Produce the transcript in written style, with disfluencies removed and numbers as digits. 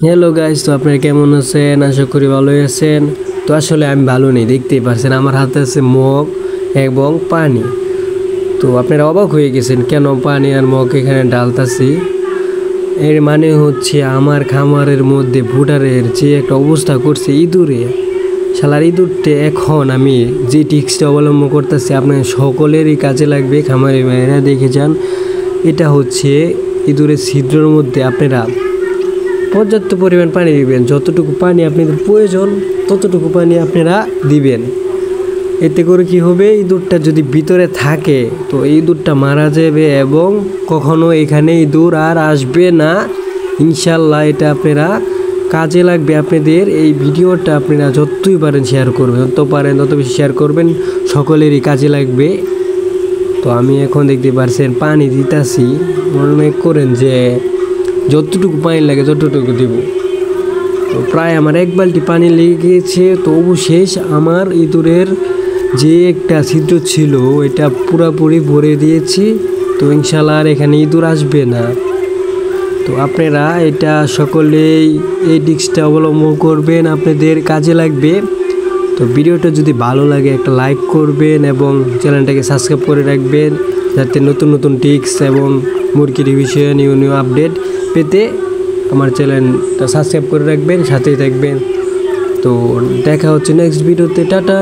Hello guys, তো আপনারা কেমন আছেন? আশা করি ভালোই আছেন। তো আসলে আমি ভালো নেই, দেখতেই পারছেন আমার হাতে আছে মগ এবং পানি। তো আপনারা অবাক হয়ে গেছেন কেন পানি আর মগ এখানে ডালতাছি। এর মানে হচ্ছে আমার খামারের মধ্যে ভুটারের যে একটা অবস্থা করছে ইঁদুরে, শালার ইঁদুরটা এখন আমি যে টিক্সটা অবলম্বন করতেছি আপনার সকলেরই কাজে লাগবে। খামারে ভাইয়েরা দেখে যান, এটা হচ্ছে ইঁদুরের ছিদ্রের মধ্যে আপনারা পর্যাপ্ত পরিমাণ পানি দিবেন। যতটুকু পানি আপনাদের প্রয়োজন ততটুকু পানি আপনারা দিবেন। এতে করে কি হবে, ইঁদুরটা যদি ভিতরে থাকে তো ইঁদুরটা মারা যাবে এবং কখনো এখানে ইঁদুর আর আসবে না ইনশাল্লাহ। এটা আপনারা কাজে লাগবে আপনাদের। এই ভিডিওটা আপনারা যতই পারেন শেয়ার করবেন, যত পারেন তত বেশি শেয়ার করবেন, সকলেরই কাজে লাগবে। তো আমি এখন দেখতে পারছেন পানি দিতেছি, মনে করেন যে যতটুকু পানি লাগে ততটুকু দিব। তো প্রায় আমার এক বালতি পানি লেগে গিয়েছে। তো অবশেষ আমার ইঁদুরের যে একটা ছিদ্র ছিল এটা পুরোপুরি ভরে দিয়েছি। তো ইনশাল্লাহ আর এখানে ইঁদুর আসবে না। তো আপনারা এটা সকলেই এই টিক্সটা অবলম্বন করবেন, আপনাদের কাজে লাগবে। তো ভিডিওটা যদি ভালো লাগে একটা লাইক করবেন এবং চ্যানেলটাকে সাবস্ক্রাইব করে রাখবেন, যাতে নতুন নতুন টিক্স এবং মুরগির বিষয়ে নিউ নিউ আপডেট পেতে আমার চ্যানেলটা সাবস্ক্রাইব করে রাখবেন, সাথেই থাকবেন। তো দেখা হচ্ছে নেক্সট ভিডিওতে। টাটা।